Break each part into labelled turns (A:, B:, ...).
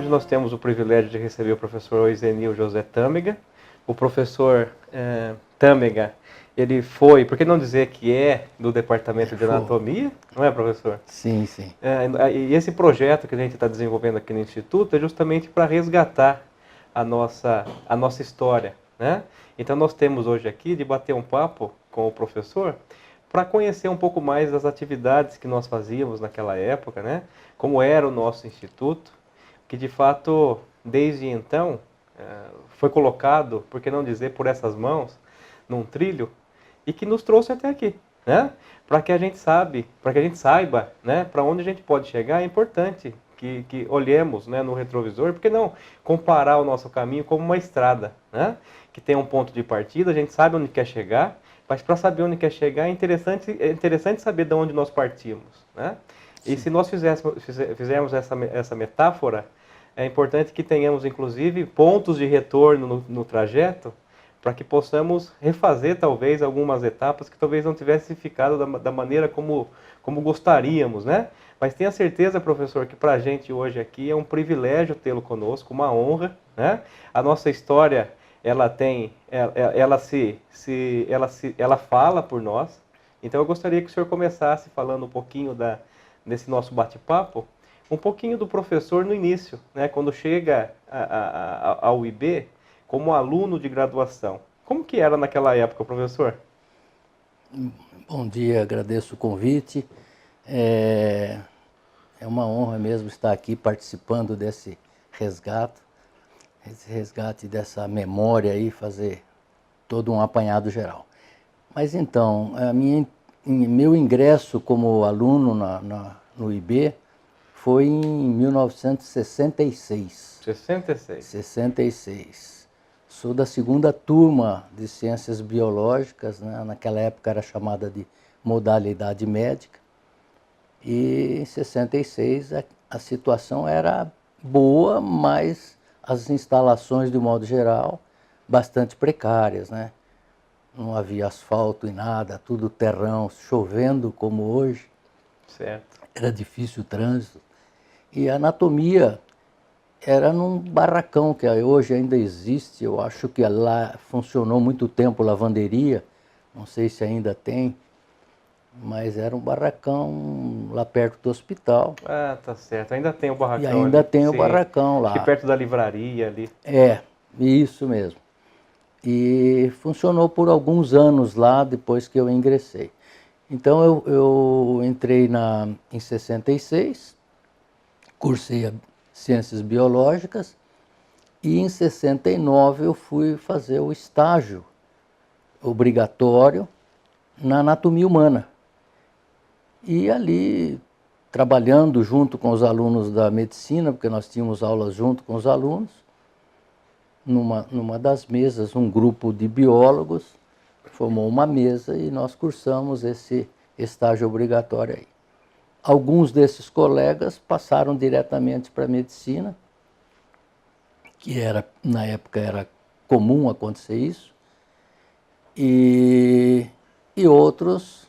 A: Hoje nós temos o privilégio de receber o professor Oizenil José Tâmega. O professor Tâmega, ele foi, por que não dizer que é do Departamento de Anatomia, não é, professor?
B: Sim, sim.
A: E esse projeto que a gente está desenvolvendo aqui no Instituto é justamente para resgatar a nossa história, né? Então nós temos hoje aqui de bater um papo com o professor para conhecer um pouco mais das atividades que nós fazíamos naquela época, né? Como era o nosso instituto, que de fato, desde então, foi colocado, por que não dizer, por essas mãos, num trilho, e que nos trouxe até aqui, né? Para que a gente saiba, né, para onde a gente pode chegar. É importante que olhemos, né, no retrovisor, porque não comparar o nosso caminho como uma estrada, né? Que tem um ponto de partida, a gente sabe onde quer chegar, mas para saber onde quer chegar é interessante saber de onde nós partimos, né? Sim. E se nós fizermos essa metáfora, é importante que tenhamos, inclusive, pontos de retorno no trajeto, para que possamos refazer, talvez, algumas etapas que talvez não tivessem ficado da maneira como gostaríamos, né? Mas tenha certeza, professor, que para a gente hoje aqui é um privilégio tê-lo conosco, uma honra, né? A nossa história, ela fala por nós. Então eu gostaria que o senhor começasse falando um pouquinho desse nosso bate-papo, um pouquinho do professor no início, né? Quando chega ao IB, como aluno de graduação. Como que era naquela época, professor?
B: Bom dia, agradeço o convite. É uma honra mesmo estar aqui participando desse resgate dessa memória aí, fazer todo um apanhado geral. Mas então, meu ingresso como aluno no IB foi em 1966.
A: 66.
B: 66. Sou da segunda turma de Ciências Biológicas, né? Naquela época era chamada de modalidade médica. E em 66 a situação era boa, mas as instalações, de modo geral, bastante precárias, né? Não havia asfalto e nada, tudo terrão, chovendo como hoje.
A: Certo.
B: Era difícil o trânsito. E a anatomia era num barracão que lá ainda existe. Eu acho que lá funcionou muito tempo lavanderia, não sei se ainda tem, mas era um barracão lá perto do hospital.
A: Ah, tá certo. Ainda tem o barracão
B: ali. E ainda
A: ali.
B: tem o barracão lá.
A: Acho que perto da livraria ali.
B: É, isso mesmo. E funcionou por alguns anos lá, depois que eu ingressei. Então eu entrei em 66, cursei Ciências Biológicas, e em 69 eu fui fazer o estágio obrigatório na anatomia humana. E ali, trabalhando junto com os alunos da medicina, porque nós tínhamos aulas junto com os alunos, numa das mesas, um grupo de biólogos formou uma mesa e nós cursamos esse estágio obrigatório aí. Alguns desses colegas passaram diretamente para a medicina, que na época era comum acontecer isso, e outros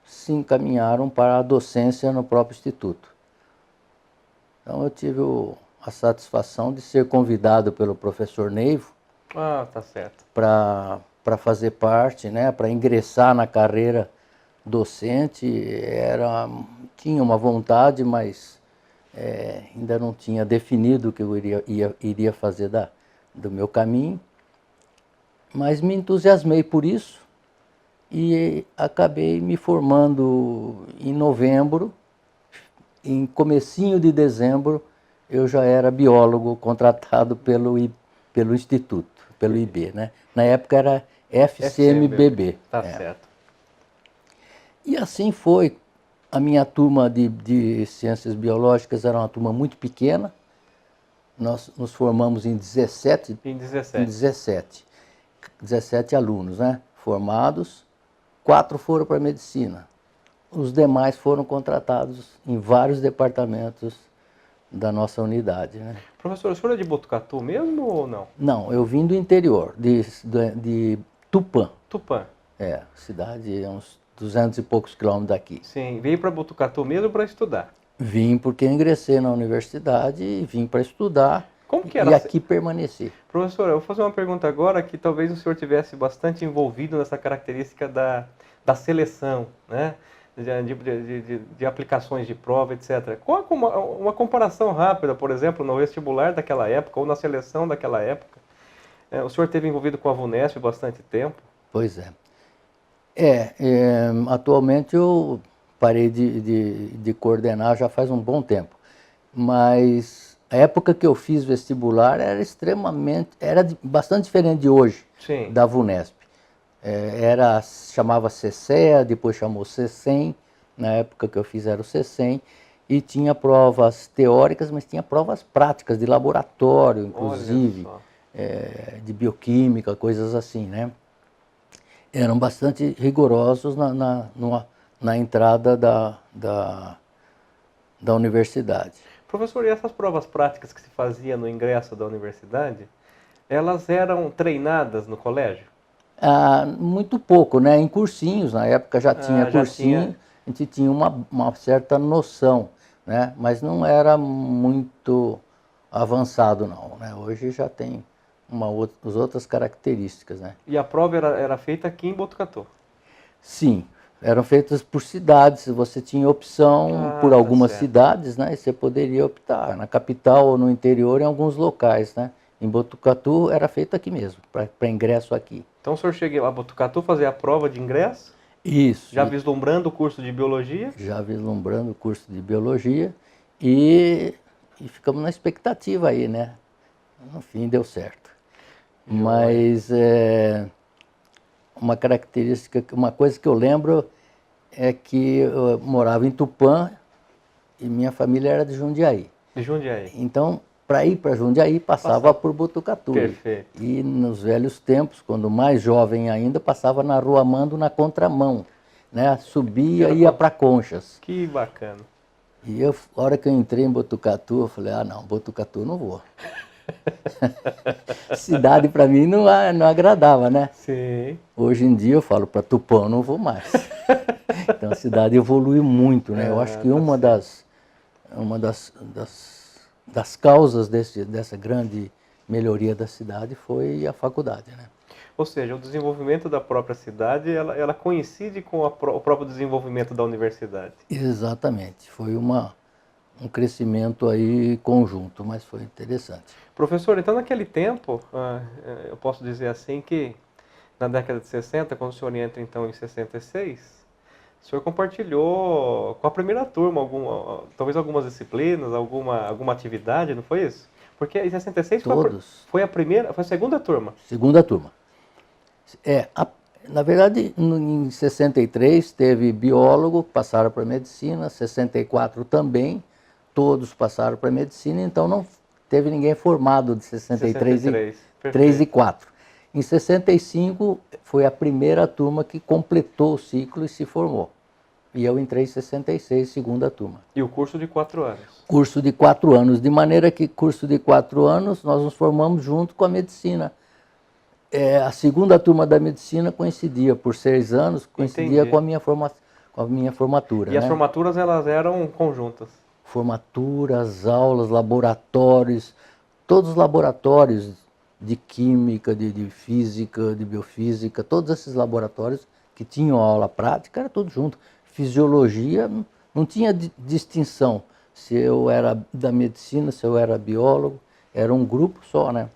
B: se encaminharam para a docência no próprio instituto. Então eu tive a satisfação de ser convidado pelo professor Neivo
A: tá certo.
B: para fazer parte, né, para ingressar na carreira docente. Tinha uma vontade, mas ainda não tinha definido o que eu iria fazer do meu caminho. Mas me entusiasmei por isso e acabei me formando em novembro. Em comecinho de dezembro, eu já era biólogo contratado pelo Instituto, pelo IB, né? Na época era FCMBB.
A: Tá certo.
B: E assim foi. A minha turma de Ciências Biológicas era uma turma muito pequena. Nós nos formamos em 17.
A: Em 17.
B: 17 alunos, né? Formados. 4 foram para a medicina. Os demais foram contratados em vários departamentos da nossa unidade, né?
A: Professor, o senhor é de Botucatu mesmo ou não?
B: Não, eu vim do interior, de Tupã.
A: Tupã.
B: Cidade uns 200 e poucos quilômetros daqui.
A: Sim, veio para Botucatu mesmo para estudar.
B: Vim porque ingressei na universidade e vim para estudar
A: Como que
B: e
A: era?
B: aqui permaneci.
A: Professor, eu vou fazer uma pergunta agora que talvez o senhor tivesse bastante envolvido nessa característica da seleção, né? De aplicações de prova, etc. Qual uma comparação rápida, por exemplo, no vestibular daquela época ou na seleção daquela época? O senhor esteve envolvido com a VUNESP bastante tempo?
B: Pois é. Atualmente eu parei de coordenar já faz um bom tempo, mas a época que eu fiz vestibular era bastante diferente de hoje,
A: Sim.
B: da VUNESP. Chamava CCEA, depois chamou CECEM, na época que eu fiz era o CECEM, e tinha provas teóricas, mas tinha provas práticas, de laboratório, inclusive, de bioquímica, coisas assim, né? Eram bastante rigorosos na entrada da universidade.
A: Professor, e essas provas práticas que se fazia no ingresso da universidade, elas eram treinadas no colégio?
B: Muito pouco, né? Em cursinhos, na época já tinha cursinho, a gente tinha uma certa noção, né? Mas não era muito avançado não, né? Hoje já tem as outras características, né?
A: E a prova era feita aqui em Botucatu?
B: Sim, eram feitas por cidades, você tinha opção por
A: Tá
B: algumas
A: certo.
B: cidades, né? E você poderia optar na capital ou no interior em alguns locais, né? Em Botucatu era feito aqui mesmo, para ingresso aqui.
A: Então o senhor chega lá em Botucatu fazer a prova de ingresso?
B: Isso.
A: Já vislumbrando o curso de biologia?
B: Já vislumbrando o curso de biologia e ficamos na expectativa aí, né? No fim deu certo. Mas uma característica, uma coisa que eu lembro é que eu morava em Tupã e minha família era de Jundiaí.
A: De Jundiaí.
B: Então, para ir para Jundiaí, passava por Botucatu.
A: Perfeito.
B: E nos velhos tempos, quando mais jovem ainda, passava na Rua Mando na contramão, né? Subia e ia para Conchas.
A: Que bacana.
B: E a hora que eu entrei em Botucatu, eu falei, não, Botucatu eu não vou. Cidade para mim não agradava, né?
A: Sim.
B: Hoje em dia eu falo, para Tupã eu não vou mais. Então a cidade evoluiu muito, né? Eu acho que uma das causas dessa grande melhoria da cidade foi a faculdade, né?
A: Ou seja, o desenvolvimento da própria cidade, ela coincide com o próprio desenvolvimento da universidade.
B: Exatamente. Foi um crescimento aí conjunto, mas foi interessante.
A: Professor, então naquele tempo, eu posso dizer assim que na década de 60, quando o senhor entra então em 66, o senhor compartilhou com a primeira turma talvez algumas disciplinas, alguma atividade, não foi isso? Porque em 66 foi a segunda turma.
B: Segunda turma. Na verdade, em 63 teve biólogo, passaram para medicina, 64 também, todos passaram para medicina, então não teve ninguém formado de 63 e 4. Em 65 foi a primeira turma que completou o ciclo e se formou. E eu entrei em 66, segunda turma.
A: E o curso de 4 anos?
B: Curso de 4 anos, de maneira que curso de 4 anos nós nos formamos junto com a medicina. A segunda turma da medicina coincidia, por 6 anos, coincidia com a minha formatura.
A: E as formaturas elas eram conjuntas?
B: Formaturas, aulas, laboratórios, todos os laboratórios de química, de física, de biofísica, todos esses laboratórios que tinham aula prática, era tudo junto. Fisiologia, não tinha distinção se eu era da medicina, se eu era biólogo, era um grupo só, né?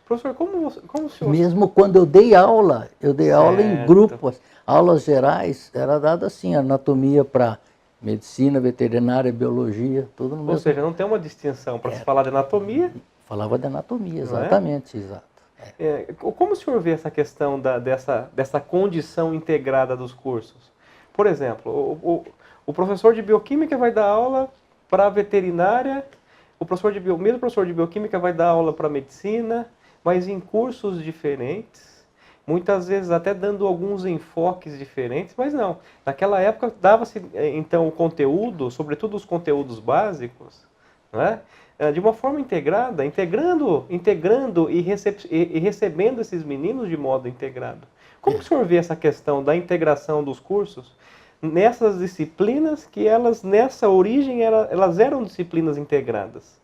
A: Professor, como o senhor...
B: Mesmo quando eu dei aula em grupos, aulas gerais, era dado assim, anatomia para medicina, veterinária, biologia, tudo no mesmo.
A: Ou seja, não tem uma distinção para se falar de anatomia?
B: Falava de anatomia, exatamente, exato.
A: Como o senhor vê essa questão dessa condição integrada dos cursos? Por exemplo, o professor de bioquímica vai dar aula para veterinária, o mesmo professor de bioquímica vai dar aula para medicina, mas em cursos diferentes, muitas vezes até dando alguns enfoques diferentes, mas não. Naquela época dava-se então o conteúdo, sobretudo os conteúdos básicos, né? De uma forma integrada, integrando e recebendo esses meninos de modo integrado. Como o senhor vê essa questão da integração dos cursos nessas disciplinas que elas, nessa origem, elas eram disciplinas integradas.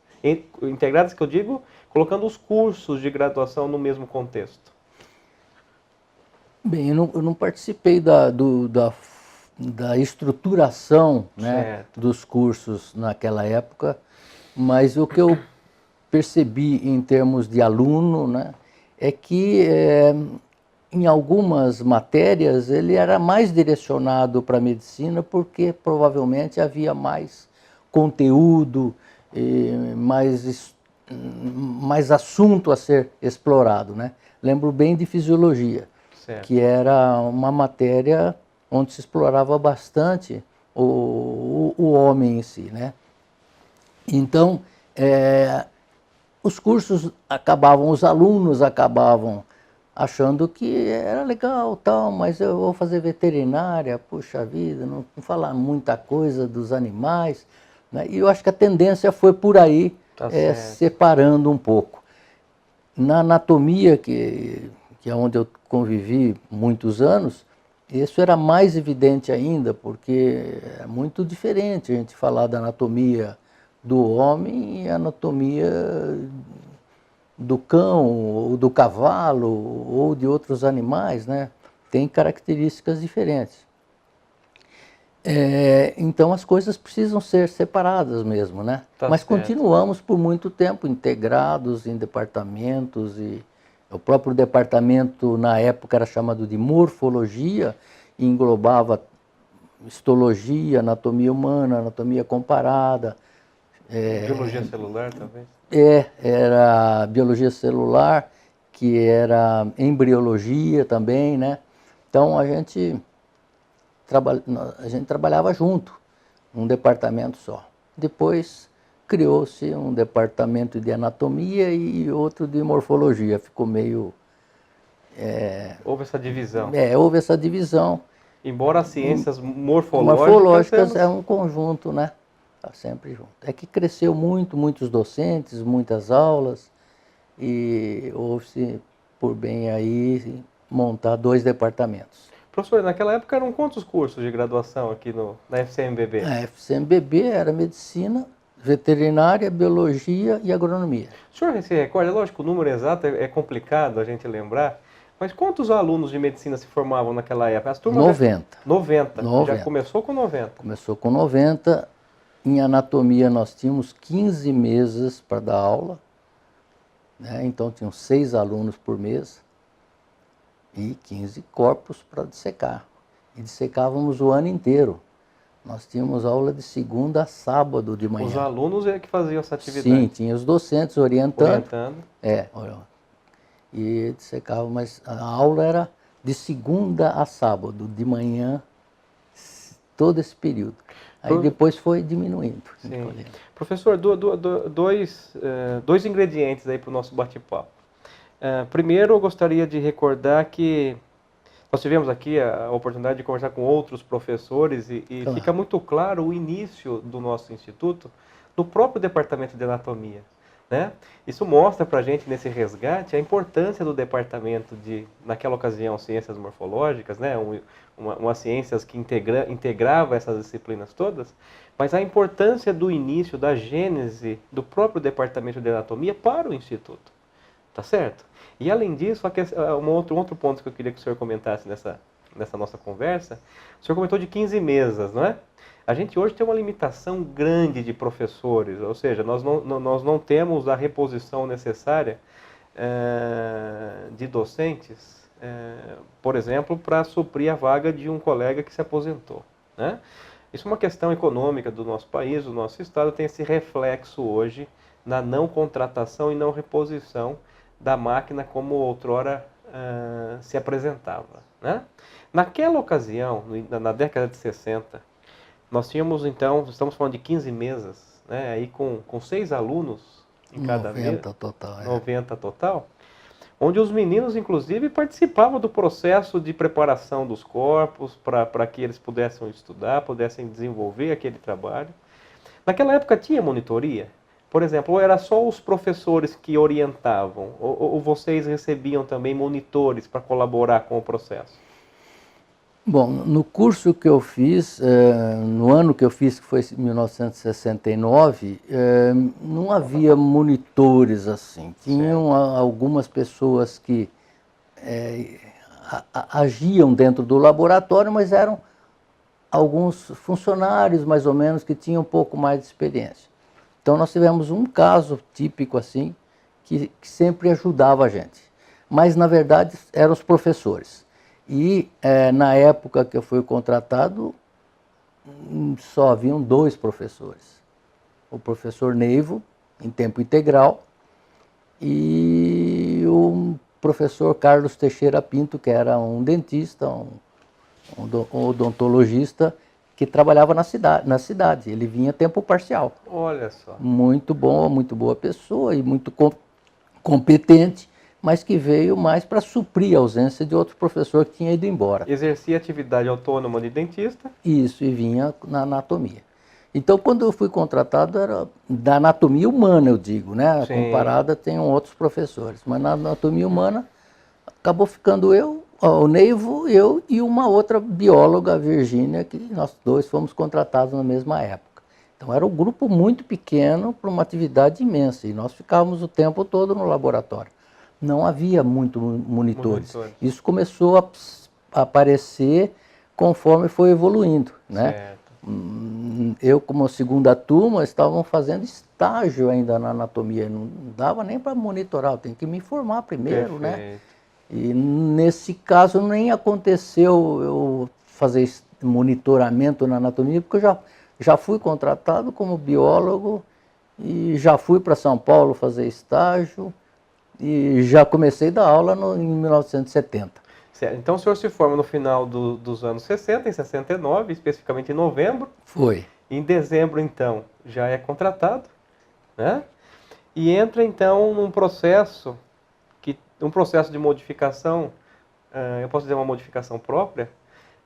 A: Integradas, que eu digo, colocando os cursos de graduação no mesmo contexto.
B: Bem, eu não participei da estruturação, né, dos cursos naquela época, mas o que eu percebi em termos de aluno, né, é que em algumas matérias ele era mais direcionado para a medicina porque provavelmente havia mais conteúdo, mais assunto a ser explorado, né? Lembro bem de fisiologia, que era uma matéria onde se explorava bastante o homem em si, né? Então, os cursos acabavam, os alunos acabavam achando que era legal, tal, mas eu vou fazer veterinária, puxa vida, não falar muita coisa dos animais, né? E eu acho que a tendência foi por aí, separando um pouco. Na anatomia, que é onde eu convivi muitos anos, isso era mais evidente ainda, porque é muito diferente a gente falar da anatomia do homem e a anatomia do cão, ou do cavalo, ou de outros animais, né? Tem características diferentes. Então as coisas precisam ser separadas mesmo, né? Mas continuamos por muito tempo integrados em departamentos, e o próprio departamento na época era chamado de morfologia, e englobava histologia, anatomia humana, anatomia comparada.
A: Biologia celular, talvez?
B: Era biologia celular, que era embriologia também, né? Então a gente trabalhava junto, num departamento só. Depois criou-se um departamento de anatomia e outro de morfologia. Ficou meio...
A: houve essa divisão.
B: Houve essa divisão.
A: Embora as ciências morfológicas
B: é um conjunto, né? Está sempre junto. É que cresceu muito, muitos docentes, muitas aulas, e houve-se por bem aí montar 2 departamentos.
A: Professor, naquela época eram quantos cursos de graduação aqui na FCMBB?
B: A FCMBB era medicina, veterinária, biologia e agronomia.
A: O senhor se recorda? Lógico, o número exato é complicado a gente lembrar, mas quantos alunos de medicina se formavam naquela época? As turmas
B: 90.
A: 90. Já começou com 90?
B: Começou com 90. Em anatomia nós tínhamos 15 mesas para dar aula, né? Então tinham 6 alunos por mesa e 15 corpos para dissecar. E dissecávamos o ano inteiro. Nós tínhamos aula de segunda a sábado de manhã.
A: Os alunos é que faziam essa atividade?
B: Sim, tinha os docentes orientando. E dissecavam, mas a aula era de segunda a sábado, de manhã, todo esse período. Aí depois foi diminuindo.
A: Professor, dois ingredientes aí para o nosso bate-papo. Primeiro, eu gostaria de recordar que nós tivemos aqui a oportunidade de conversar com outros professores e fica muito claro o início do nosso instituto no próprio departamento de anatomia, né? Isso mostra para a gente, nesse resgate, a importância do departamento naquela ocasião, ciências morfológicas, né? Uma ciências que integrava essas disciplinas todas, mas a importância do início, da gênese do próprio departamento de anatomia para o instituto, tá certo? E além disso, um outro ponto que eu queria que o senhor comentasse nessa nossa conversa, o senhor comentou de 15 mesas, não é? A gente hoje tem uma limitação grande de professores, ou seja, nós não temos a reposição necessária de docentes, por exemplo, para suprir a vaga de um colega que se aposentou, né? Isso é uma questão econômica do nosso país, do nosso estado, tem esse reflexo hoje na não contratação e não reposição da máquina como outrora se apresentava, né? Naquela ocasião, na década de 60, nós tínhamos então, estamos falando de 15 mesas, né, aí com 6 alunos em cada mesa.
B: 90 total.
A: 90 total, onde os meninos inclusive participavam do processo de preparação dos corpos para que eles pudessem estudar, pudessem desenvolver aquele trabalho. Naquela época tinha monitoria? Por exemplo, ou era só os professores que orientavam, ou vocês recebiam também monitores para colaborar com o processo?
B: Bom, no curso que eu fiz, no ano que eu fiz, que foi 1969, não havia monitores assim. Tinham algumas pessoas que agiam dentro do laboratório, mas eram alguns funcionários, mais ou menos, que tinham um pouco mais de experiência. Então, nós tivemos um caso típico assim, que sempre ajudava a gente. Mas, na verdade, eram os professores. E, na época que eu fui contratado, só haviam 2 professores. O professor Neivo, em tempo integral, e o professor Carlos Teixeira Pinto, que era um dentista, um odontologista, que trabalhava na cidade. Ele vinha tempo parcial.
A: Olha só.
B: Muito bom, muito boa pessoa e muito competente, mas que veio mais para suprir a ausência de outro professor que tinha ido embora.
A: Exercia atividade autônoma de dentista.
B: Isso, e vinha na anatomia. Então, quando eu fui contratado, era da anatomia humana, eu digo, né?
A: Sim.
B: Comparada, tem outros professores. Mas na anatomia humana, acabou ficando eu, o Neivo, eu e uma outra bióloga, a Virgínia, que nós 2 fomos contratados na mesma época. Então, era um grupo muito pequeno para uma atividade imensa. E nós ficávamos o tempo todo no laboratório. Não havia muito monitores. Isso começou a aparecer conforme foi evoluindo, né?
A: Certo.
B: Eu, como segunda turma, estavam fazendo estágio ainda na anatomia. Não dava nem para monitorar, eu tenho que me informar primeiro, né? E nesse caso nem aconteceu eu fazer monitoramento na anatomia, porque eu já fui contratado como biólogo e já fui para São Paulo fazer estágio e já comecei a dar aula em 1970.
A: Certo. Então o senhor se forma no final dos anos 60, em 69, especificamente em novembro.
B: Foi.
A: Em dezembro, então, já é contratado, né? E entra, então, num processo, um processo de modificação, eu posso dizer uma modificação própria,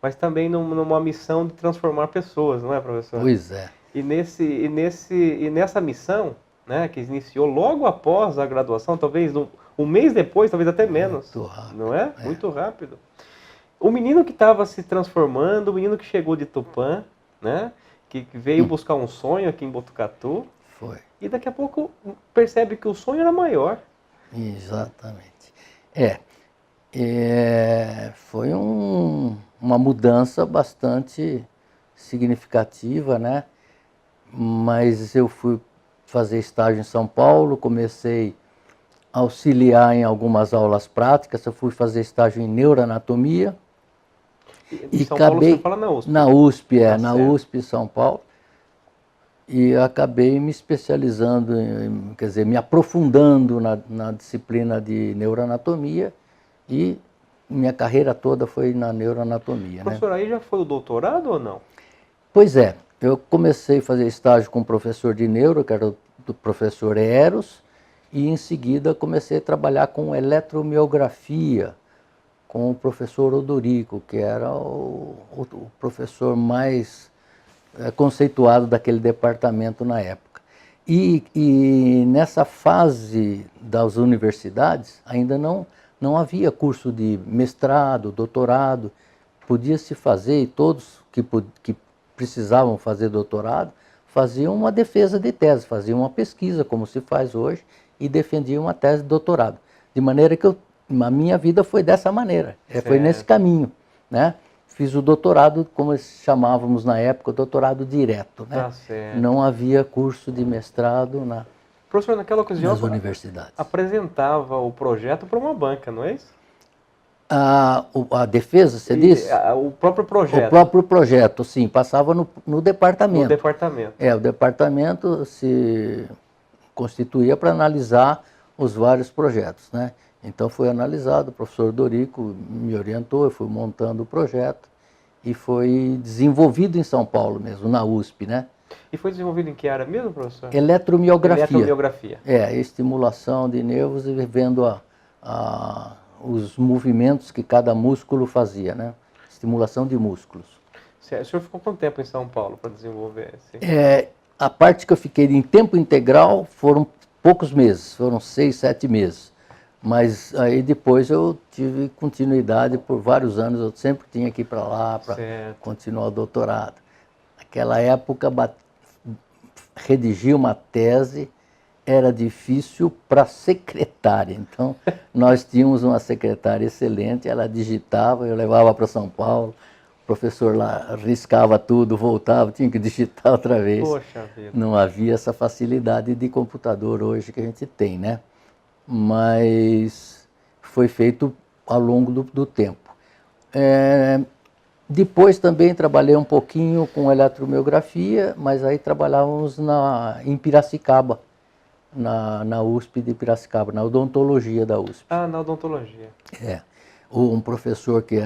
A: mas também numa missão de transformar pessoas, não é, professor?
B: Pois é.
A: E nessa missão, né, que iniciou logo após a graduação, talvez um mês depois, talvez até menos.
B: Muito rápido.
A: Não é? Muito rápido. O menino que estava se transformando, o menino que chegou de Tupã, né, que veio buscar um sonho aqui em Botucatu.
B: Foi.
A: E daqui a pouco percebe que o sonho era maior.
B: Exatamente. Foi uma mudança bastante significativa, né? Mas eu fui fazer estágio em São Paulo, comecei a auxiliar em algumas aulas práticas, eu fui fazer estágio em neuroanatomia.
A: E São Paulo você fala na USP?
B: Na USP, na USP, São Paulo. E acabei me especializando, quer dizer, me aprofundando na disciplina de neuroanatomia e minha carreira toda foi na neuroanatomia.
A: Professor, aí já foi o doutorado ou não?
B: Pois é, eu comecei a fazer estágio com o professor de neuro, que era do professor Eros, e em seguida comecei a trabalhar com eletromiografia, com o professor Odorico, que era o professor mais conceituado daquele departamento na época. E nessa fase das universidades ainda não havia curso de mestrado, doutorado, podia-se fazer, e todos que precisavam fazer doutorado faziam uma defesa de tese, faziam uma pesquisa, como se faz hoje, e defendiam uma tese de doutorado. De maneira que a minha vida foi dessa maneira, foi nesse caminho, né? Fiz o doutorado, como chamávamos na época, doutorado direto, né?
A: Tá certo.
B: Não havia curso de mestrado
A: professor, naquela ocasião,
B: nas universidades.
A: Apresentava o projeto para uma banca, não é isso?
B: A defesa, você disse?
A: O próprio projeto.
B: O próprio projeto, sim, passava no departamento.
A: No departamento.
B: O departamento se constituía para analisar os vários projetos, né? Então foi analisado, o professor Dorico me orientou, eu fui montando o projeto e foi desenvolvido em São Paulo mesmo, na USP, né?
A: E foi desenvolvido em que área mesmo, professor?
B: Eletromiografia.
A: Eletromiografia.
B: Estimulação de nervos e vendo os movimentos que cada músculo fazia, né? Estimulação de músculos.
A: O senhor ficou quanto tempo em São Paulo para desenvolver esse?
B: A parte que eu fiquei em tempo integral foram poucos meses, foram 6, 7 meses. Mas aí depois eu tive continuidade por vários anos, eu sempre tinha que ir para lá para continuar o doutorado. Naquela época, redigir uma tese era difícil para secretária, então nós tínhamos uma secretária excelente, ela digitava, eu levava para São Paulo, o professor lá riscava tudo, voltava, tinha que digitar outra vez.
A: Poxa vida.
B: Não havia essa facilidade de computador hoje que a gente tem, né? Mas foi feito ao longo do tempo. Depois também trabalhei um pouquinho com eletromiografia, mas aí trabalhávamos em Piracicaba, na USP de Piracicaba, na odontologia da USP.
A: Ah, na odontologia.
B: Um professor que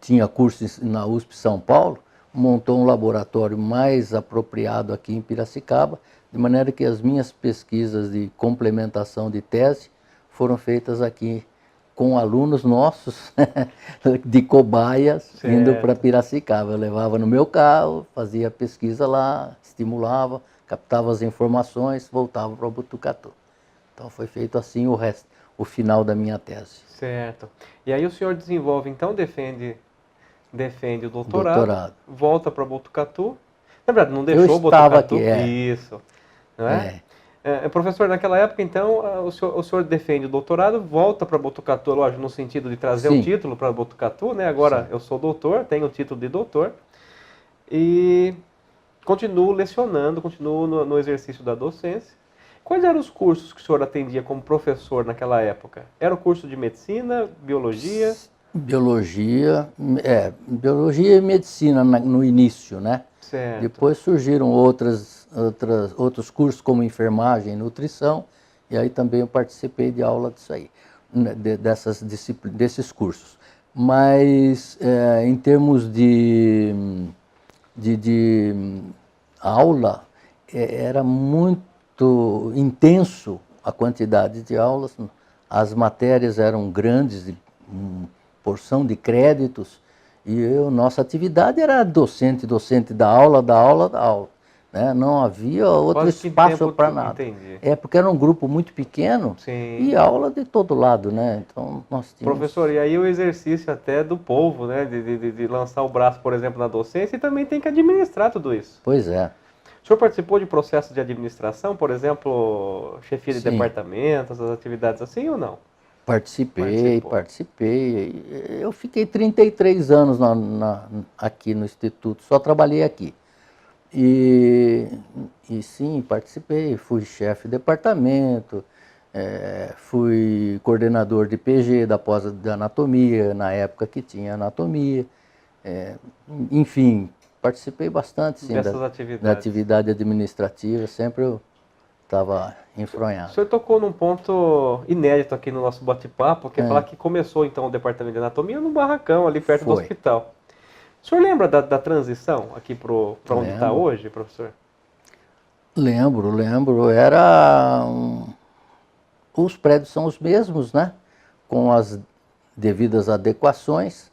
B: tinha curso na USP São Paulo, montou um laboratório mais apropriado aqui em Piracicaba, de maneira que as minhas pesquisas de complementação de tese foram feitas aqui com alunos nossos, de cobaias, indo para Piracicaba. Eu levava no meu carro, fazia pesquisa lá, estimulava, captava as informações, voltava para o Botucatu. Então foi feito assim o final da minha tese.
A: Certo. E aí o senhor desenvolve, então, defende o doutorado. Volta para Botucatu. Na verdade, não deixou
B: o Botucatu.
A: Aqui, isso. Não é? Professor, naquela época, então, o senhor defende o doutorado, volta para Botucatu, lógico, no sentido de trazer o título para Botucatu, né? Agora eu sou doutor, tenho o título de doutor, e continuo lecionando, continuo no exercício da docência. Quais eram os cursos que o senhor atendia como professor naquela época? Era o curso de medicina, biologia?
B: Biologia e medicina no início, né?
A: Certo.
B: Depois surgiram outros cursos como enfermagem e nutrição, e aí também eu participei de aula disso aí, desses cursos. Mas em termos de aula, era muito intenso a quantidade de aulas, as matérias eram grandes, porção de créditos, e nossa atividade era docente da aula, né? Não havia outro espaço para nada.
A: Entendi.
B: Porque era um grupo muito pequeno.
A: Sim.
B: E aula de todo lado, né? Então nós tínhamos...
A: Professor, e aí o exercício até do povo, né? De lançar o braço, por exemplo, na docência, e também tem que administrar tudo isso.
B: Pois é.
A: O senhor participou de processos de administração, por exemplo, chefia de departamentos, as atividades assim ou não?
B: Participei. Eu fiquei 33 anos aqui no Instituto, só trabalhei aqui. E sim, participei, fui chefe de departamento, fui coordenador de PG da pós de anatomia, na época que tinha anatomia. Enfim, participei bastante sim, da atividade administrativa, sempre eu estava enfronhado.
A: O senhor tocou num ponto inédito aqui no nosso bate-papo, que é falar que começou então o departamento de anatomia num barracão ali perto do hospital. O senhor lembra da transição aqui para onde está hoje, professor?
B: Lembro. Os prédios são os mesmos, né? Com as devidas adequações.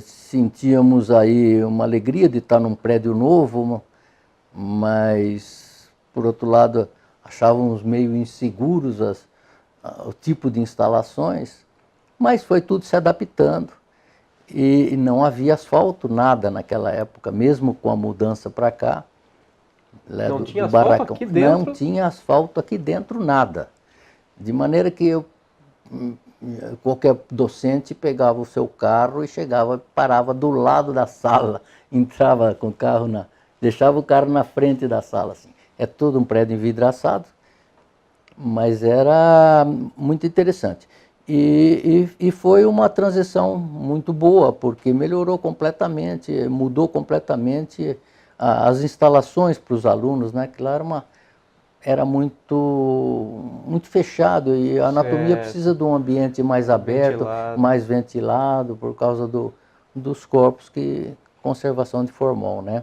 B: Sentíamos aí uma alegria de estar num prédio novo, mas, por outro lado, achávamos meio inseguros o tipo de instalações, mas foi tudo se adaptando. E não havia asfalto, nada naquela época, mesmo com a mudança para cá.
A: Não tinha asfalto aqui dentro?
B: Não tinha asfalto aqui dentro, nada. De maneira que qualquer docente pegava o seu carro e chegava, parava do lado da sala, entrava com o carro, deixava o carro na frente da sala. Assim. É todo um prédio envidraçado, mas era muito interessante. E foi uma transição muito boa, porque melhorou completamente, mudou completamente as instalações para os alunos, né? Que lá era muito fechado, e a anatomia precisa de um ambiente mais aberto, mais ventilado, por causa dos corpos conservação de formol, né?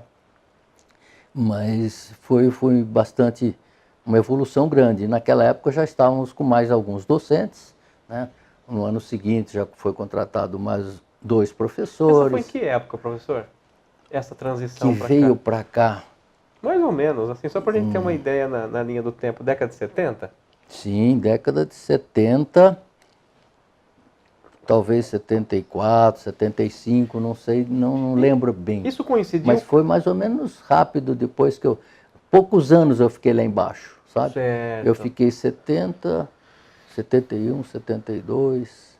B: Mas foi bastante, uma evolução grande. Naquela época já estávamos com mais alguns docentes, né? No ano seguinte já foi contratado mais 2 professores.
A: Essa foi em que época, professor? Essa transição
B: que veio para cá?
A: Mais ou menos, assim, só para a gente ter uma ideia na linha do tempo, década de 70?
B: Sim, década de 70, talvez 74, 75, não sei, não lembro bem.
A: Isso coincidiu...
B: Mas foi mais ou menos rápido depois que eu... Poucos anos eu fiquei lá embaixo, sabe? Eu
A: Certo.
B: fiquei 70, 71, 72,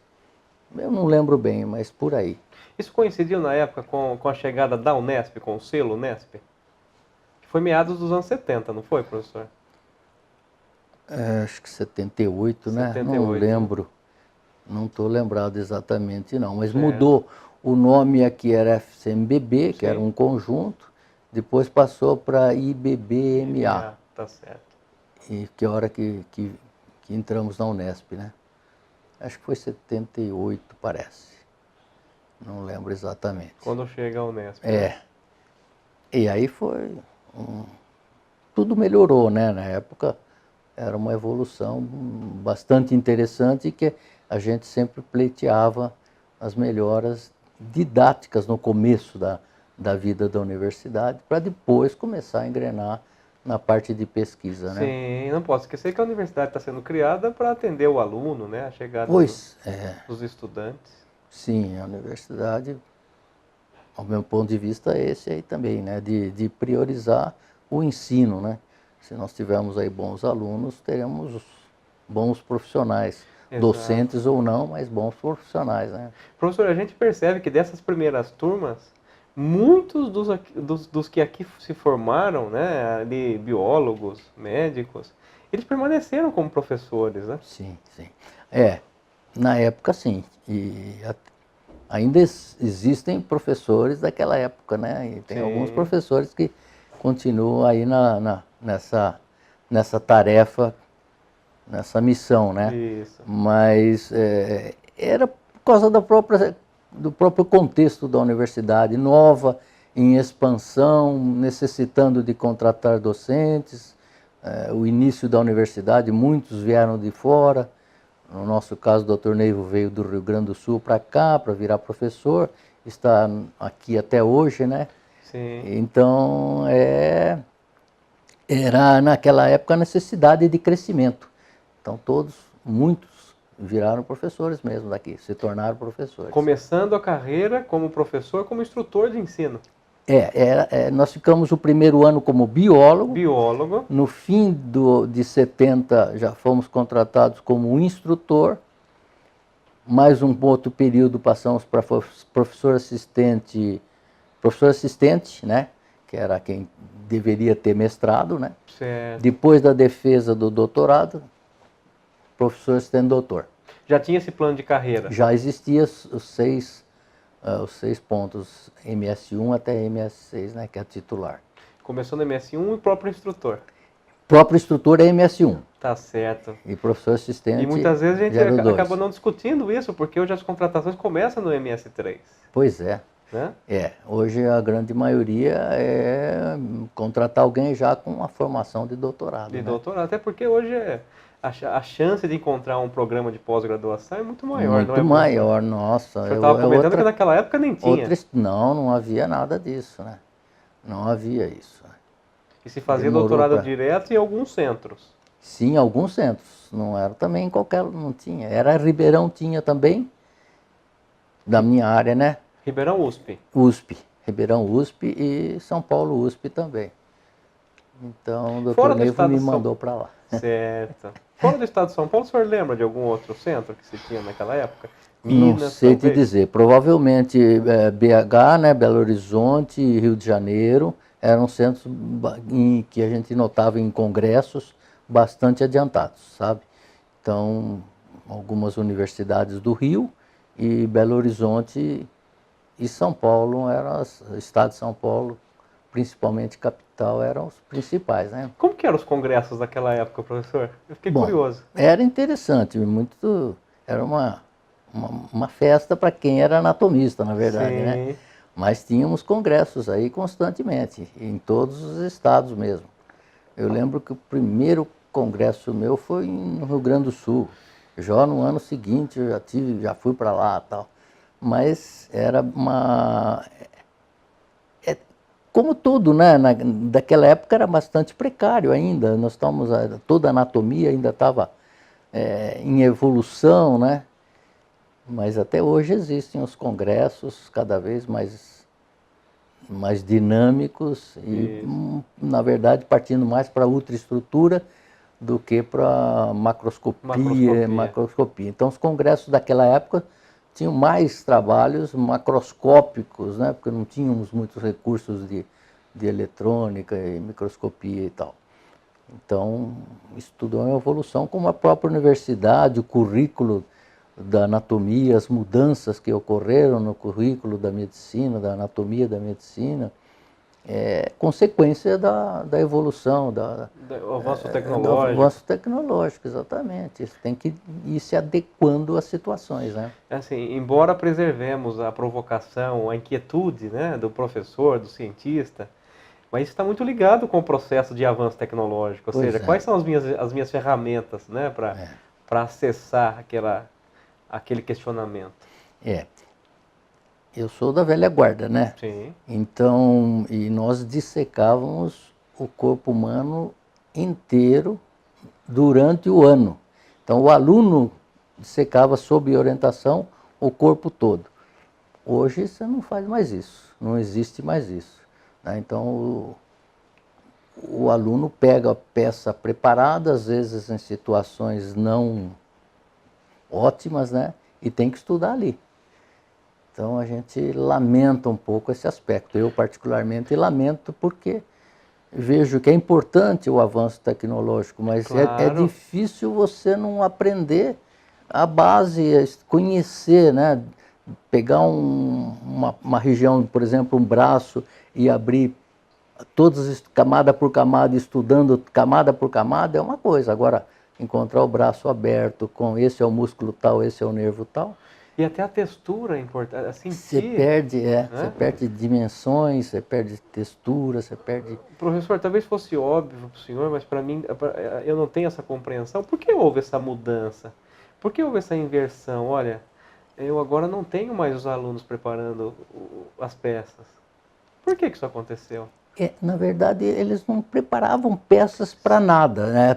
B: eu não lembro bem, mas por aí.
A: Isso coincidiu na época com a chegada da Unesp, com o selo Unesp? Que foi meados dos anos 70, não foi, professor?
B: Acho que 78, né? Não
A: 78.
B: lembro. Não estou lembrado exatamente, não. Mas
A: Certo.
B: mudou. O nome aqui era FCMBB, que era
A: Sim.
B: um conjunto. Depois passou para IBBMA.
A: Tá certo.
B: E que hora que entramos na Unesp, né? Acho que foi 78, parece. Não lembro exatamente.
A: Quando chega a Unesp.
B: É. E aí foi... Tudo melhorou, né? Na época era uma evolução bastante interessante que a gente sempre pleiteava as melhoras didáticas no começo da vida da universidade, para depois começar a engrenar na parte de pesquisa, né?
A: Sim, não posso esquecer que a universidade está sendo criada para atender o aluno, né? A chegada
B: Pois,
A: dos estudantes.
B: sim, a universidade, ao meu ponto de vista, é esse aí também, né? De priorizar o ensino, né? Se nós tivermos aí bons alunos, teremos bons profissionais.
A: Exato.
B: Docentes ou não, mas bons profissionais, né?
A: Professor, a gente percebe que dessas primeiras turmas, muitos dos que aqui se formaram, né, ali, biólogos, médicos, eles permaneceram como professores, né?
B: Sim, sim. Na época sim. E ainda existem professores daquela época, né? E tem alguns professores que continuam aí nessa tarefa, nessa missão, né?
A: Isso.
B: Mas era por causa do próprio contexto da universidade, nova, em expansão, necessitando de contratar docentes. O início da universidade, muitos vieram de fora. No nosso caso, o Dr. Neivo veio do Rio Grande do Sul para cá, para virar professor, está aqui até hoje, né?
A: Sim.
B: Então, era naquela época a necessidade de crescimento. Então, muitos viraram professores mesmo daqui, se tornaram professores.
A: Começando a carreira como professor, como instrutor de ensino.
B: Nós ficamos o primeiro ano como biólogo.
A: Biólogo.
B: No fim de 70 já fomos contratados como instrutor. Mais um outro período passamos para professor assistente, né? Que era quem deveria ter mestrado, né?
A: Certo.
B: Depois da defesa do doutorado, professor assistente doutor.
A: Já tinha esse plano de carreira?
B: Já existia os seis pontos, MS1 até MS6, né, que é titular.
A: Começou no MS1 e próprio instrutor.
B: Próprio instrutor é MS1.
A: Tá certo.
B: E professor assistente.
A: E muitas vezes a gente
B: 02.
A: acaba não discutindo isso, porque hoje as contratações começam no MS3.
B: Pois é.
A: Né?
B: Hoje a grande maioria é contratar alguém já com uma formação de doutorado.
A: De doutorado, até porque hoje a chance de encontrar um programa de pós-graduação é muito maior,
B: muito
A: não é?
B: Muito maior, nossa.
A: Você estava comentando que naquela época nem tinha.
B: Não havia nada disso, né? Não havia isso.
A: E se fazia doutorado direto em alguns centros.
B: Sim, alguns centros. Não era também em qualquer, não tinha. Era Ribeirão tinha também, da minha área, né?
A: Ribeirão USP.
B: Ribeirão USP e São Paulo USP também. Então o doutor Neivo me mandou para lá.
A: Certo. Fora do estado de São Paulo, o senhor lembra de algum outro centro que se tinha naquela época?
B: Minas, não sei talvez? Te dizer. Provavelmente BH, né, Belo Horizonte, Rio de Janeiro, eram centros em que a gente notava em congressos bastante adiantados, sabe? Então, algumas universidades do Rio e Belo Horizonte e São Paulo, o estado de São Paulo, principalmente capital, eram os principais, né?
A: Como que eram os congressos daquela época, professor? Eu fiquei curioso.
B: Era interessante, era uma festa para quem era anatomista, na verdade,
A: Sim.
B: né? Mas tínhamos congressos aí constantemente, em todos os estados mesmo. Eu lembro que o primeiro congresso meu foi no Rio Grande do Sul. Já no ano seguinte eu já fui para lá e tal. Mas era como tudo, né? Daquela época era bastante precário ainda. Nós estávamos, toda a anatomia ainda estava em evolução, né? Mas até hoje existem os congressos cada vez mais dinâmicos e, na verdade, partindo mais para ultraestrutura do que para macroscopia. Então, os congressos daquela época tinham mais trabalhos macroscópicos, né? Porque não tínhamos muitos recursos de eletrônica e microscopia e tal. Então, isso tudo é uma evolução, como a própria universidade, o currículo da anatomia, as mudanças que ocorreram no currículo da medicina, da anatomia da medicina, consequência da evolução,
A: do avanço
B: do
A: tecnológico.
B: avanço tecnológico, exatamente. Isso tem que ir se adequando às situações, né?
A: Assim, embora preservemos a provocação, a inquietude, né, do professor, do cientista, mas isso está muito ligado com o processo de avanço tecnológico. Ou seja, quais são as minhas ferramentas, né, para acessar aquele questionamento?
B: Eu sou da velha guarda, né?
A: Sim.
B: Então, e nós dissecávamos o corpo humano inteiro durante o ano. Então, o aluno dissecava sob orientação o corpo todo. Hoje você não faz mais isso, não existe mais isso, né? Então, o aluno pega a peça preparada, às vezes em situações não ótimas, né? E tem que estudar ali. Então, a gente lamenta um pouco esse aspecto. Eu, particularmente, lamento porque vejo que é importante o avanço tecnológico, mas é difícil você não aprender a base, conhecer, né? Pegar uma região, por exemplo, um braço e abrir todas camada por camada, estudando camada por camada, é uma coisa. Agora, encontrar o braço aberto com esse é o músculo tal, esse é o nervo tal.
A: E até a textura é importante, assim,
B: você perde dimensões, você perde textura, você perde...
A: Professor, talvez fosse óbvio para o senhor, mas para mim, eu não tenho essa compreensão. Por que houve essa mudança? Por que houve essa inversão? Olha, eu agora não tenho mais os alunos preparando as peças. Por que isso aconteceu?
B: Na verdade, eles não preparavam peças para nada, né?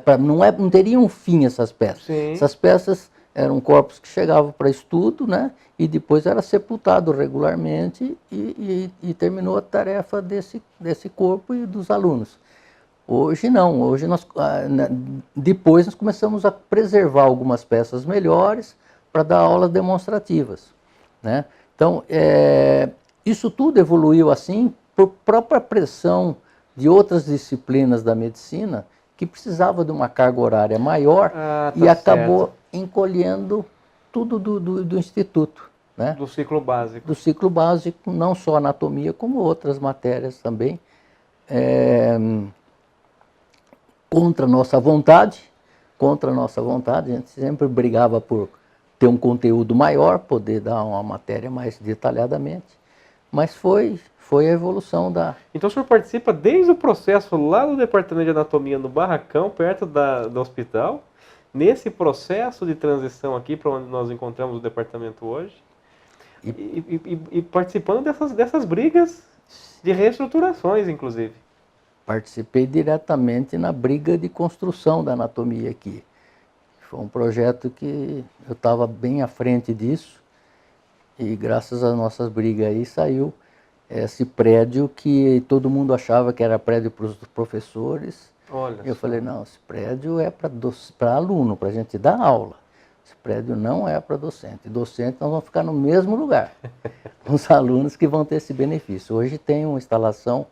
B: Não teriam fim essas peças.
A: Sim.
B: Essas peças eram corpos que chegavam para estudo, né? E depois era sepultado regularmente e terminou a tarefa desse corpo e dos alunos. Hoje não, hoje depois nós começamos a preservar algumas peças melhores para dar aulas demonstrativas, né? Então, isso tudo evoluiu assim por própria pressão de outras disciplinas da medicina que precisava de uma carga horária maior e acabou encolhendo tudo do instituto, né?
A: Do ciclo básico.
B: Do ciclo básico, não só anatomia, como outras matérias também. Contra a nossa vontade, a gente sempre brigava por ter um conteúdo maior, poder dar uma matéria mais detalhadamente, mas foi a evolução da...
A: Então o senhor participa desde o processo lá no departamento de anatomia, no Barracão, perto do hospital, nesse processo de transição aqui para onde nós encontramos o departamento hoje, e participando dessas brigas de reestruturações, inclusive.
B: Participei diretamente na briga de construção da anatomia aqui. Foi um projeto que eu estava bem à frente disso e graças às nossas brigas aí saiu esse prédio que todo mundo achava que era prédio para os professores.
A: Olha
B: eu falei, não, esse prédio é para aluno, para a gente dar aula. Esse prédio não é para docente. Docente nós vamos ficar no mesmo lugar. Os alunos que vão ter esse benefício. Hoje tem uma instalação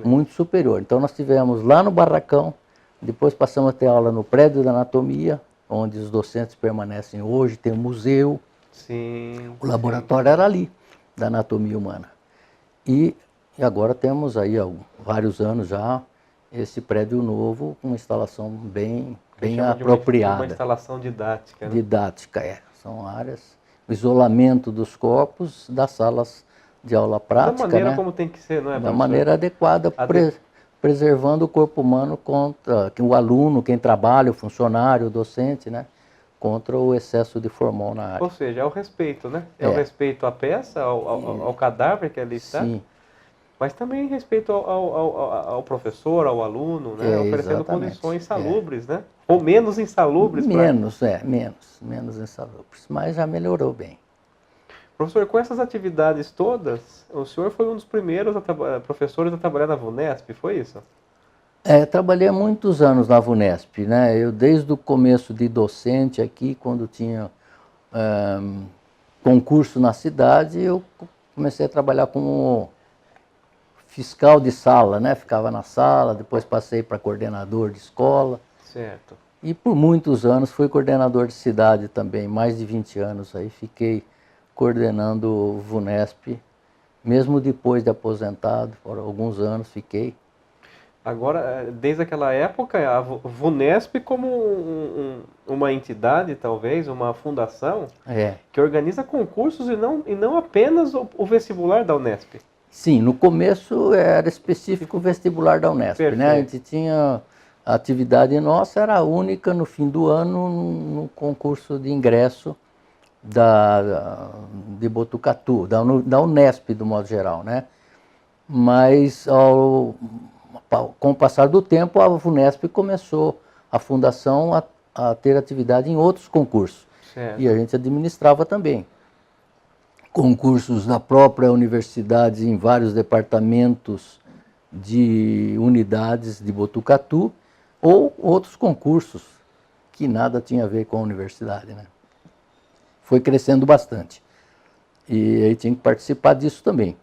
B: muito superior. Então nós tivemos lá no Barracão, depois passamos a ter aula no prédio da anatomia, onde os docentes permanecem hoje, tem um museu.
A: Sim.
B: O laboratório era ali, da anatomia humana. E agora temos aí há vários anos já esse prédio novo, com uma instalação bem apropriada.
A: Uma instalação didática. Né?
B: Didática, São áreas, o isolamento dos corpos das salas de aula prática.
A: Da maneira,
B: né?
A: como tem que ser, não é,
B: Da maneira adequada, preservando o corpo humano contra o aluno, quem trabalha, o funcionário, o docente, né? Contra o excesso de formol na área.
A: Ou seja, é o respeito, né? É o respeito à peça, ao cadáver que ali está.
B: Sim.
A: mas também em respeito ao professor, ao aluno, né? Oferecendo
B: Exatamente.
A: condições salubres, né? Ou menos insalubres para...
B: Menos insalubres, mas já melhorou bem.
A: Professor, com essas atividades todas, o senhor foi um dos primeiros professores a trabalhar na VUNESP, foi isso?
B: Trabalhei há muitos anos na VUNESP, né? Eu desde o começo de docente aqui, quando tinha concurso na cidade, eu comecei a trabalhar como fiscal de sala, né? Ficava na sala, depois passei para coordenador de escola.
A: Certo.
B: E por muitos anos fui coordenador de cidade também, mais de 20 anos aí. Fiquei coordenando o VUNESP, mesmo depois de aposentado, por alguns anos fiquei.
A: Agora, desde aquela época, a VUNESP como uma entidade, talvez, uma fundação, que organiza concursos e não apenas o vestibular da Unesp.
B: Sim, no começo era específico o vestibular da Unesp, né? A gente tinha, a atividade nossa era a única no fim do ano no concurso de ingresso de Botucatu, da Unesp, do modo geral, né? Mas com o passar do tempo, a VUNESP começou, a fundação, a ter atividade em outros concursos.
A: Certo.
B: E a gente administrava também concursos da própria universidade em vários departamentos de unidades de Botucatu ou outros concursos que nada tinha a ver com a universidade, né? Foi crescendo bastante. E aí tinha que participar disso também.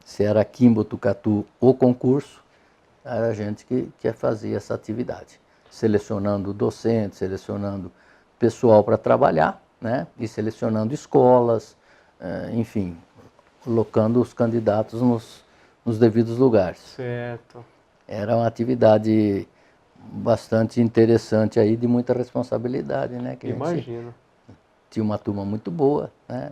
B: Se era aqui em Botucatu o concurso, era a gente que fazia essa atividade, selecionando docentes, selecionando pessoal para trabalhar, né? E selecionando escolas, enfim, colocando os candidatos nos devidos lugares.
A: Certo.
B: Era uma atividade bastante interessante aí, de muita responsabilidade, né? Que
A: imagino.
B: Tinha uma turma muito boa, né?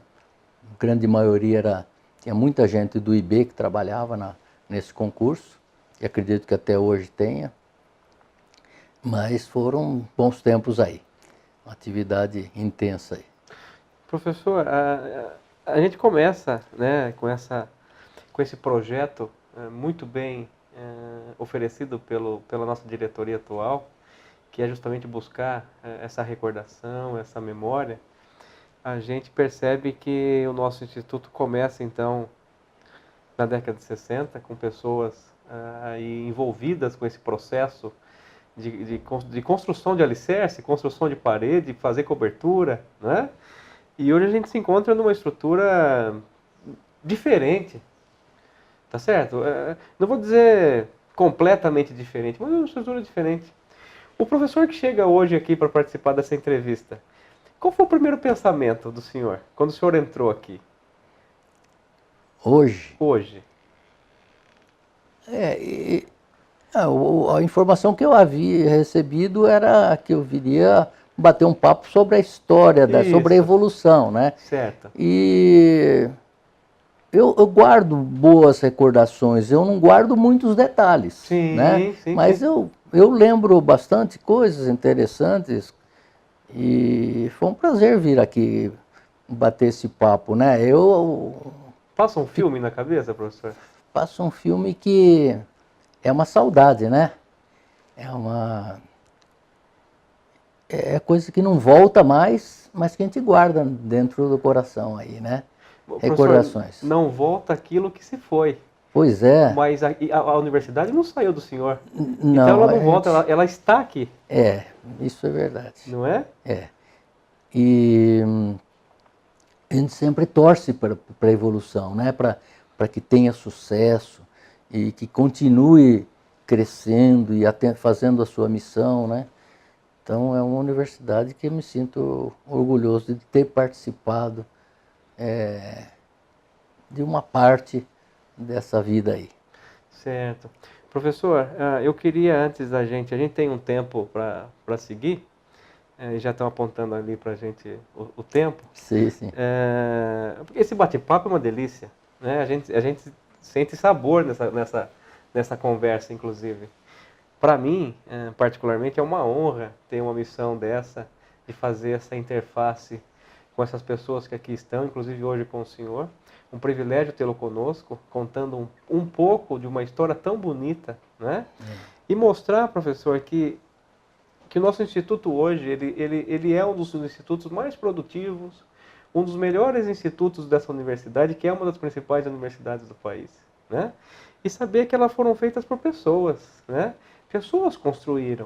B: A grande maioria tinha muita gente do IB que trabalhava nesse concurso, e acredito que até hoje tenha, mas foram bons tempos aí, uma atividade intensa aí.
A: Professor, a gente começa, né, com esse projeto muito bem oferecido pela nossa diretoria atual, que é justamente buscar essa recordação, essa memória. A gente percebe que o nosso instituto começa, então, na década de 60, com pessoas aí envolvidas com esse processo de construção de alicerce, construção de parede, fazer cobertura, né? E hoje a gente se encontra numa estrutura diferente, tá certo? Não vou dizer completamente diferente, mas uma estrutura diferente. O professor que chega hoje aqui para participar dessa entrevista, qual foi o primeiro pensamento do senhor, quando o senhor entrou aqui?
B: Hoje?
A: Hoje.
B: A informação que eu havia recebido era que eu viria bater um papo sobre a história, sobre a evolução, né?
A: Certo.
B: E eu guardo boas recordações, eu não guardo muitos detalhes,
A: sim,
B: né?
A: Sim,
B: mas
A: sim.
B: Eu lembro bastante coisas interessantes e foi um prazer vir aqui bater esse papo, né?
A: Passa um filme na cabeça, professor?
B: Passa um filme que é uma saudade, né? É coisa que não volta mais, mas que a gente guarda dentro do coração aí, né? Recordações.
A: Não volta aquilo que se foi.
B: Pois é.
A: Mas a universidade não saiu do senhor.
B: Não,
A: então ela não volta, ela está aqui.
B: Isso é verdade.
A: Não é?
B: E a gente sempre torce para a evolução, né? Para que tenha sucesso e que continue crescendo e fazendo a sua missão, né? Então é uma universidade que eu me sinto orgulhoso de ter participado de uma parte dessa vida aí.
A: Certo. Professor, eu queria antes a gente tem um tempo para seguir, já estão apontando ali para a gente o tempo.
B: Sim, sim.
A: Esse bate-papo é uma delícia, né? A gente sente sabor nessa conversa, inclusive. Para mim, particularmente, é uma honra ter uma missão dessa, de fazer essa interface com essas pessoas que aqui estão, inclusive hoje com o senhor. Um privilégio tê-lo conosco, contando um pouco de uma história tão bonita, né? E mostrar, professor, que o nosso instituto hoje, ele é um dos institutos mais produtivos, um dos melhores institutos dessa universidade, que é uma das principais universidades do país, né? E saber que elas foram feitas por pessoas, né? Pessoas construíram.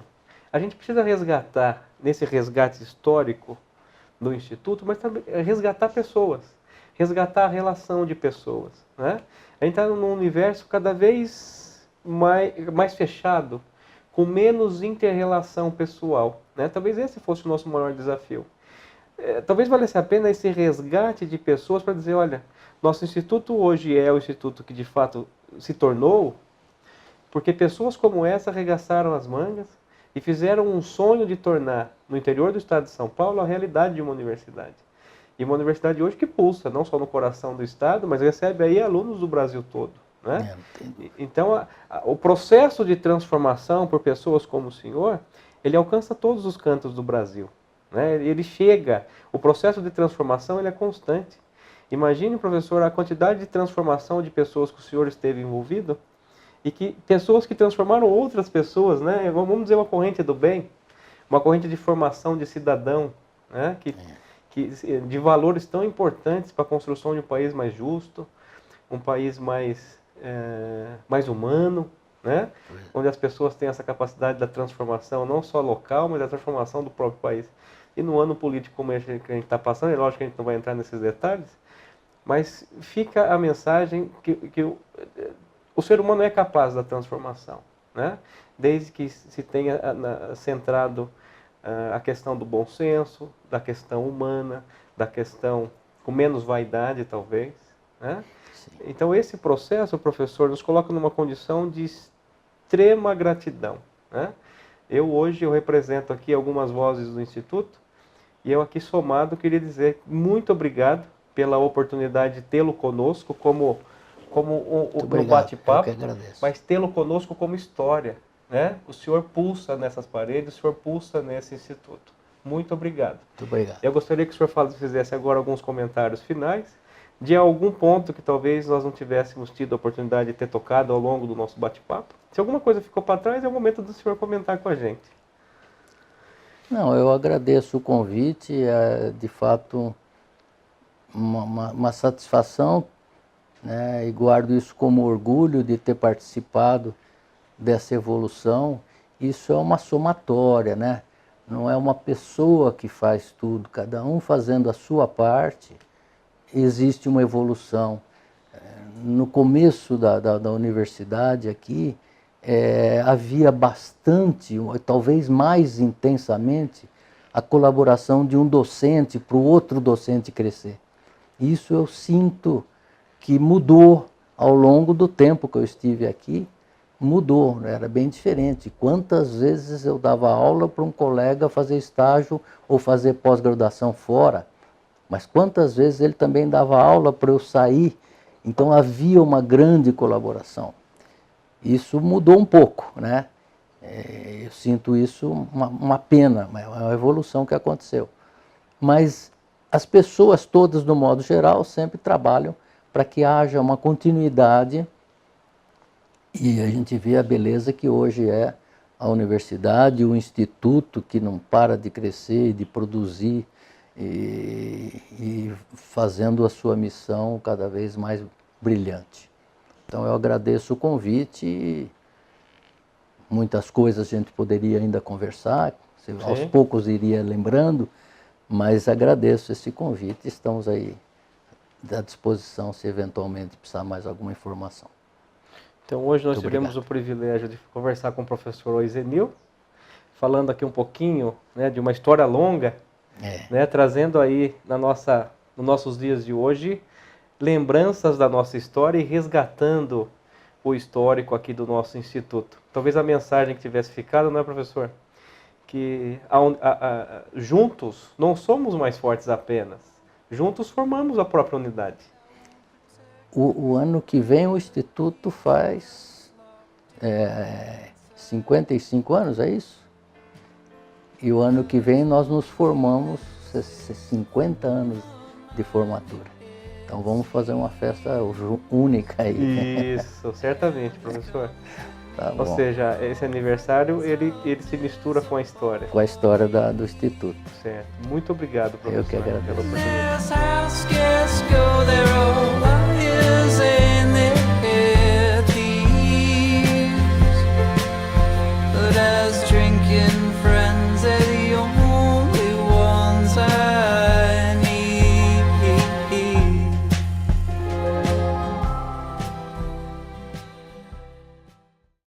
A: A gente precisa resgatar, nesse resgate histórico do instituto, mas também resgatar pessoas, resgatar a relação de pessoas, né? A gente está num universo cada vez mais fechado, com menos inter-relação pessoal, né? Talvez esse fosse o nosso maior desafio. Talvez valesse a pena esse resgate de pessoas para dizer, olha, nosso instituto hoje é o instituto que de fato se tornou, porque pessoas como essa arregaçaram as mangas e fizeram um sonho de tornar, no interior do estado de São Paulo, a realidade de uma universidade. E uma universidade hoje que pulsa, não só no coração do estado, mas recebe aí alunos do Brasil todo, né? Então, o processo de transformação por pessoas como o senhor, ele alcança todos os cantos do Brasil, né? Ele chega, o processo de transformação ele é constante. Imagine, professor, a quantidade de transformação de pessoas que o senhor esteve envolvido e que pessoas que transformaram outras pessoas, né? Vamos dizer uma corrente do bem, uma corrente de formação de cidadão, né? De valores tão importantes para a construção de um país mais justo, um país mais humano, né? Onde as pessoas têm essa capacidade da transformação, não só local, mas da transformação do próprio país. E no ano político como esse que a gente está passando, é lógico que a gente não vai entrar nesses detalhes, mas fica a mensagem que o ser humano é capaz da transformação, né? Desde que se tenha centrado a questão do bom senso, da questão humana, da questão com menos vaidade, talvez, né? Então, esse processo, professor, nos coloca numa condição de extrema gratidão, né? Hoje, eu represento aqui algumas vozes do Instituto, e eu aqui somado queria dizer muito obrigado pela oportunidade de tê-lo conosco no bate-papo, mas tê-lo conosco como história, né? O senhor pulsa nessas paredes, o senhor pulsa nesse instituto. Muito obrigado.
B: Muito obrigado.
A: Eu gostaria que o senhor fizesse agora alguns comentários finais de algum ponto que talvez nós não tivéssemos tido a oportunidade de ter tocado ao longo do nosso bate-papo. Se alguma coisa ficou para trás, é o momento do senhor comentar com a gente.
B: Não, eu agradeço o convite, é de fato uma satisfação, né, e guardo isso como orgulho de ter participado dessa evolução. Isso é uma somatória, né? Não é uma pessoa que faz tudo, cada um fazendo a sua parte, existe uma evolução. No começo da universidade aqui, havia bastante, talvez mais intensamente, a colaboração de um docente para o outro docente crescer. Isso eu sinto que mudou ao longo do tempo que eu estive aqui, mudou, era bem diferente. Quantas vezes eu dava aula para um colega fazer estágio ou fazer pós-graduação fora, mas quantas vezes ele também dava aula para eu sair, então havia uma grande colaboração. Isso mudou um pouco, né? Eu sinto isso uma pena, é uma evolução que aconteceu. Mas as pessoas todas, no modo geral, sempre trabalham para que haja uma continuidade, e a gente vê a beleza que hoje é a universidade, o instituto que não para de crescer, de produzir e fazendo a sua missão cada vez mais brilhante. Então eu agradeço o convite e muitas coisas a gente poderia ainda conversar, aos poucos iria lembrando, mas agradeço esse convite, estamos aí à disposição se eventualmente precisar mais alguma informação.
A: Então hoje nós tivemos o privilégio de conversar com o professor Oizenil, falando aqui um pouquinho, né, de uma história longa, né, trazendo aí nos nossos dias de hoje lembranças da nossa história e resgatando o histórico aqui do nosso instituto. Talvez a mensagem que tivesse ficado, não é, professor? Que juntos não somos mais fortes apenas, juntos formamos a própria unidade.
B: O ano que vem o Instituto faz 55 anos, é isso? E o ano que vem nós nos formamos 50 anos de formatura. Então vamos fazer uma festa única aí.
A: Isso, certamente, professor.
B: Tá
A: Ou
B: bom.
A: seja, esse aniversário, ele se mistura com a história.
B: Com a história do Instituto.
A: Certo. Muito obrigado, professor.
B: Eu que agradeço.
A: Pela oportunidade.
C: This house guests go, there are liars and they're thieves. But as drinking